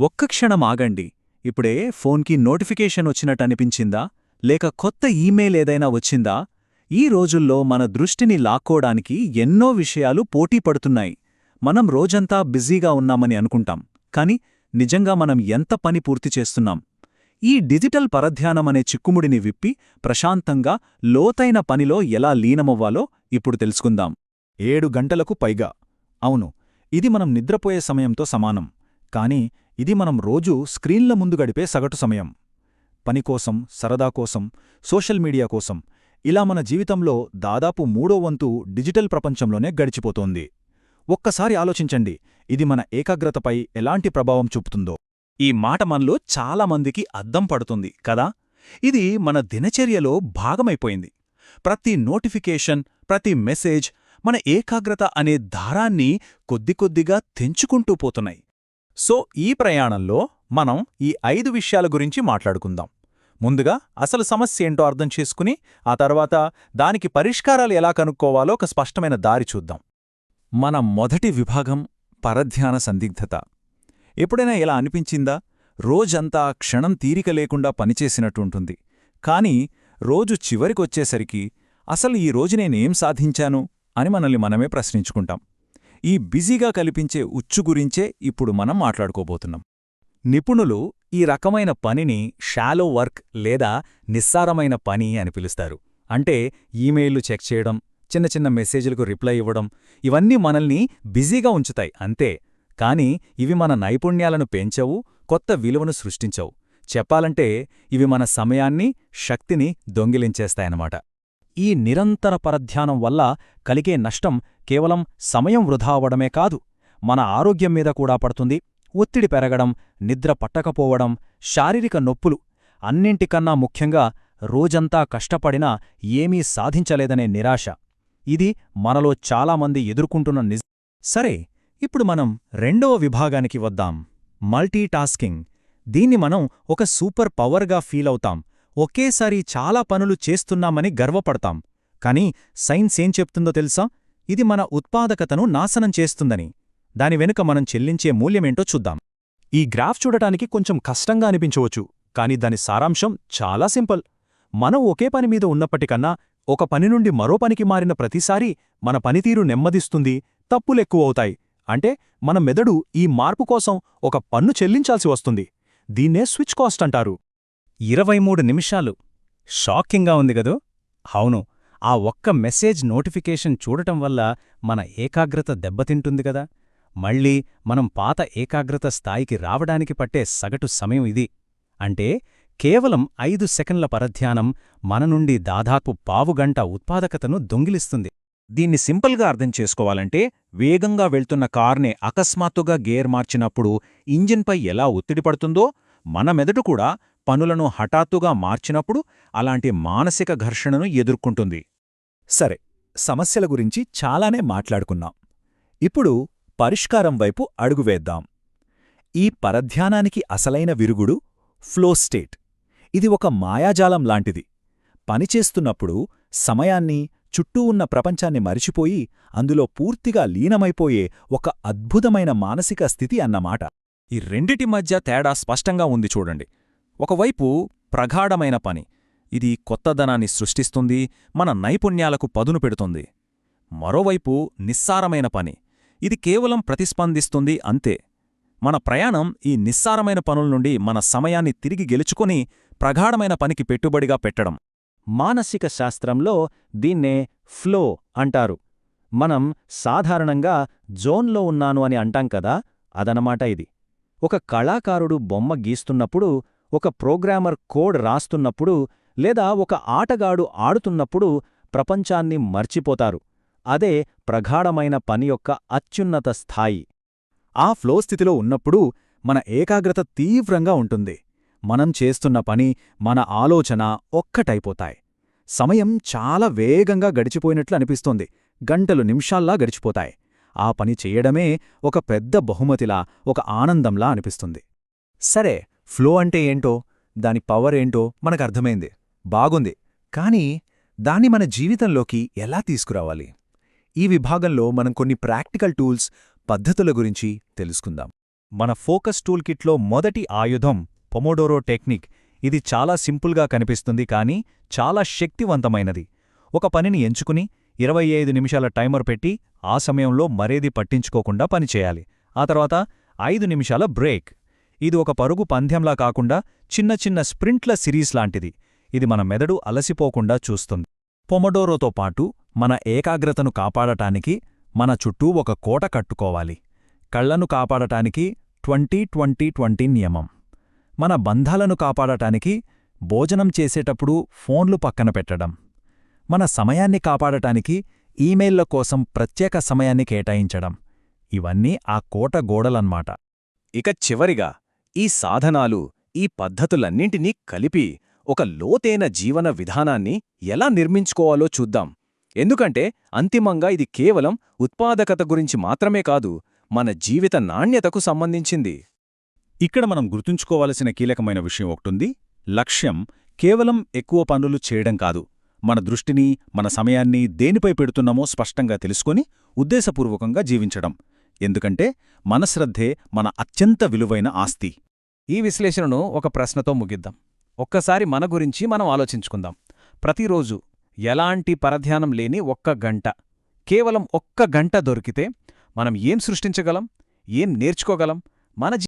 ఒక్క క్షణం ఆగండి. ఇప్పుడే ఫోన్కి నోటిఫికేషన్ వచ్చినట్టనిపించిందా? లేక కొత్త ఈమెయిల్ ఏదైనా వచ్చిందా? ఈ రోజుల్లో మన దృష్టిని లాక్కోడానికి ఎన్నో విషయాలు పోటీ పడుతున్నాయి. మనం రోజంతా బిజీగా ఉన్నామని అనుకుంటాం, కాని నిజంగా మనం ఎంత పని పూర్తి చేస్తున్నాం? ఈ డిజిటల్ పరధ్యానమనే చిక్కుముడిని విప్పి ప్రశాంతంగా, లోతైన పనిలో ఎలా లీనమవ్వాలో ఇప్పుడు తెలుసుకుందాం. 7 గంటలకు పైగా. అవును, ఇది మనం నిద్రపోయే సమయంతో సమానం. కానీ ఇది మనం రోజూ స్క్రీన్ల ముందు గడిపే సగటు సమయం. పనికోసం, సరదా కోసం, సోషల్ మీడియా కోసం ఇలా మన జీవితంలో దాదాపు 3వ వంతు డిజిటల్ ప్రపంచంలోనే గడిచిపోతోంది. ఒక్కసారి ఆలోచించండి, ఇది మన ఏకాగ్రతపై ఎలాంటి ప్రభావం చూపుతుందో. ఈ మాట మనలో చాలామందికి అద్దం పడుతుంది కదా. ఇది మన దినచర్యలో భాగమైపోయింది. ప్రతి నోటిఫికేషన్, ప్రతి మెసేజ్ మన ఏకాగ్రత అనే దారాన్ని కొద్దికొద్దిగా తెంచుకుంటూ పోతున్నాయి. సో ఈ ప్రయాణంలో మనం ఈ 5 విషయాల గురించి మాట్లాడుకుందాం. ముందుగా అసలు సమస్య ఏంటో అర్థం చేసుకుని, ఆ తర్వాత దానికి పరిష్కారాలు ఎలా కనుక్కోవాలో ఒక స్పష్టమైన దారి చూద్దాం. మన మొదటి విభాగం పరధ్యాన సందిగ్ధత. ఎప్పుడైనా ఇలా అనిపించిందా? రోజంతా క్షణం తీరిక లేకుండా పనిచేసినట్టుంటుంది. కానీ రోజు చివరికొచ్చేసరికి అసలు ఈ రోజు నేనేం సాధించాను అని మనల్ని మనమే ప్రశ్నించుకుంటాం. ఈ బిజీగా కల్పించే ఉచ్చు గురించే ఇప్పుడు మనం మాట్లాడుకోబోతున్నాం. నిపుణులు ఈ రకమైన పనిని షాలో వర్క్ లేదా నిస్సారమైన పని అని పిలుస్తారు. అంటే ఈమెయిల్లు చెక్ చేయడం, చిన్న చిన్న మెసేజ్లకు రిప్లై ఇవ్వడం, ఇవన్నీ మనల్ని బిజీగా ఉంచుతాయి అంతే. కానీ ఇవి మన నైపుణ్యాలను పెంచవు, కొత్త విలువను సృష్టించవు. చెప్పాలంటే ఇవి మన సమయాన్ని, శక్తిని దొంగిలించేస్తాయన్నమాట. ఈ నిరంతర పరధ్యానం వల్ల కలిగే నష్టం కేవలం సమయం వృధా అవడమే కాదు, మన ఆరోగ్యం మీద కూడా పడుతుంది. ఒత్తిడి పెరగడం, నిద్ర పట్టకపోవడం, శారీరక నొప్పులు, అన్నింటికన్నా ముఖ్యంగా రోజంతా కష్టపడినా ఏమీ సాధించలేదనే నిరాశ. ఇది మనలో చాలామంది ఎదుర్కొంటున్న సరే, ఇప్పుడు మనం రెండవ విభాగానికి వద్దాం, మల్టీటాస్కింగ్. దీన్ని మనం ఒక సూపర్ పవర్గా ఫీలవుతాం. ఒకేసారి చాలా పనులు చేస్తున్నామని గర్వపడతాం. కానీ సైన్స్ ఏం చెప్తుందో తెలుసా? ఇది మన ఉత్పాదకతను నాశనం చేస్తుందని. దాని వెనుక మనం చెల్లించే మూల్యమేంటో చూద్దాం. ఈ గ్రాఫ్ చూడటానికి కొంచెం కష్టంగా అనిపించవచ్చు, కానీ దాని సారాంశం చాలా సింపుల్. మనం ఒకే పని మీద ఉన్నప్పటికన్నా ఒక పని నుండి మరో పనికి మారిన ప్రతిసారీ మన పనితీరు నెమ్మదిస్తుంది, తప్పులెక్కువవుతాయి. అంటే మన మెదడు ఈ మార్పు కోసం ఒక పన్ను చెల్లించాల్సి వస్తుంది. దీన్నే స్విచ్ కాస్ట్ అంటారు. 23 నిమిషాలు. షాకింగ్గా ఉంది గదూ? అవును, ఆ ఒక్క మెసేజ్ నోటిఫికేషన్ చూడటం వల్ల మన ఏకాగ్రత దెబ్బతింటుంది గదా. మళ్ళీ మనం పాత ఏకాగ్రత స్థాయికి రావడానికి పట్టే సగటు సమయం ఇది. అంటే కేవలం 5 సెకన్ల పరధ్యానం మన నుండి దాదాపు పావుగంట ఉత్పాదకతను దొంగిలిస్తుంది. దీన్ని సింపుల్గా అర్థం చేసుకోవాలంటే, వేగంగా వెళ్తున్న కార్నే అకస్మాత్తుగా గేర్ మార్చినప్పుడు ఇంజిన్పై ఎలా ఒత్తిడి పడుతుందో, మన మెదడు కూడా పనులను హఠాత్తుగా మార్చినప్పుడు అలాంటి మానసిక ఘర్షణను ఎదుర్కొంటుంది. సరే, సమస్యల గురించి చాలానే మాట్లాడుకున్నాం. ఇప్పుడు పరిష్కారం వైపు అడుగువేద్దాం. ఈ పరధ్యానానికి అసలైన విరుగుడు ఫ్లో స్టేట్. ఇది ఒక మాయాజాలం లాంటిది. పనిచేస్తున్నప్పుడు సమయాన్ని, చుట్టూ ఉన్న ప్రపంచాన్ని మరిచిపోయి అందులో పూర్తిగా లీనమైపోయే ఒక అద్భుతమైన మానసిక స్థితి అన్నమాట. ఈ రెండిటి మధ్య తేడా స్పష్టంగా ఉంది చూడండి. ఒకవైపు ప్రగాఢమైన పని, ఇది కొత్తదనాన్ని సృష్టిస్తుంది, మన నైపుణ్యాలకు పదును పెడుతుంది. మరోవైపు నిస్సారమైన పని, ఇది కేవలం ప్రతిస్పందిస్తుంది అంతే. మన ప్రయాణం ఈ నిస్సారమైన పనుల నుండి మన సమయాన్ని తిరిగి గెలుచుకొని ప్రగాఢమైన పనికి పెట్టుబడిగా పెట్టడం. మానసిక శాస్త్రంలో దీన్నే ఫ్లో అంటారు. మనం సాధారణంగా జోన్లో ఉన్నాను అని అంటాం కదా, అదనమాట ఇది. ఒక కళాకారుడు బొమ్మ గీస్తున్నప్పుడు, ఒక ప్రోగ్రామర్ కోడ్ రాస్తున్నప్పుడు, లేదా ఒక ఆటగాడు ఆడుతున్నప్పుడు ప్రపంచాన్ని మర్చిపోతారు. అదే ప్రగాఢమైన పని యొక్క అత్యున్నత స్థాయి. ఆ ఫ్లో స్థితిలో ఉన్నప్పుడు మన ఏకాగ్రత తీవ్రంగా ఉంటుంది. మనం చేస్తున్న పని, మన ఆలోచన ఒక్కటైపోతాయి. సమయం చాలా వేగంగా గడిచిపోయినట్లు అనిపిస్తోంది. గంటలు నిమిషాల్లా గడిచిపోతాయి. ఆ పని చెయ్యడమే ఒక పెద్ద బహుమతిలా, ఒక ఆనందంలా అనిపిస్తుంది. సరే, ఫ్లో అంటే ఏంటో, దాని పవర్ ఏంటో మనకర్థమైంది, బాగుంది. కానీ దాన్ని మన జీవితంలోకి ఎలా తీసుకురావాలి? ఈ విభాగంలో మనం కొన్ని ప్రాక్టికల్ టూల్స్, పద్ధతుల గురించి తెలుసుకుందాం. మన ఫోకస్ టూల్ కిట్లో మొదటి ఆయుధం పొమోడోరో టెక్నిక్. ఇది చాలా సింపుల్గా కనిపిస్తుంది కానీ చాలా శక్తివంతమైనది. ఒక పనిని ఎంచుకుని 25 నిమిషాల టైమర్ పెట్టి ఆ సమయంలో మరేది పట్టించుకోకుండా పనిచేయాలి. ఆ తర్వాత 5 నిమిషాల బ్రేక్. ఇది ఒక పరుగు పందెంలా కాకుండా చిన్న చిన్న స్ప్రింట్ల సిరీస్ లాంటిది. ఇది మన మెదడు అలసిపోకుండా చూస్తుంది. పొమోడోరోతో పాటు మన ఏకాగ్రతను కాపాడటానికి మన చుట్టూ ఒక కోట కట్టుకోవాలి. కళ్లను కాపాడటానికి 20-20-20 నియమం. మన బంధాలను కాపాడటానికి భోజనం చేసేటప్పుడు ఫోన్లు పక్కన పెట్టడం. మన సమయాన్ని కాపాడటానికి ఈమెయిళ్ల కోసం ప్రత్యేక సమయాన్ని కేటాయించడం. ఇవన్నీ ఆ కోట గోడలన్మాట. ఇక చివరిగా ఈ సాధనాలు, ఈ పద్ధతులన్నింటినీ కలిపి ఒక లోతైన జీవన విధానాన్ని ఎలా నిర్మించుకోవాలో చూద్దాం. ఎందుకంటే అంతిమంగా ఇది కేవలం ఉత్పాదకత గురించి మాత్రమే కాదు, మన జీవిత నాణ్యతకు సంబంధించింది. ఇక్కడ మనం గుర్తుంచుకోవలసిన కీలకమైన విషయం ఒకటుంది. లక్ష్యం కేవలం ఎక్కువ పనులు చేయడం కాదు. మన దృష్టిని, మన సమయాన్ని దేనిపై పెడుతున్నామో స్పష్టంగా తెలుసుకొని ఉద్దేశపూర్వకంగా జీవించడం. ఎందుకంటే మన శ్రద్ధే మన అత్యంత విలువైన ఆస్తి. ఈ విశ్లేషణను ఒక ప్రశ్నతో ముగిద్దాం. ఒక్కసారి మన గురించి మనం ఆలోచించుకుందాం. ప్రతిరోజు ఎలాంటి పరధ్యానం లేని ఒక్క గంట, కేవలం ఒక్క గంట దొరికితే మనం ఏం సృష్టించగలం, ఏం నేర్చుకోగలం? మన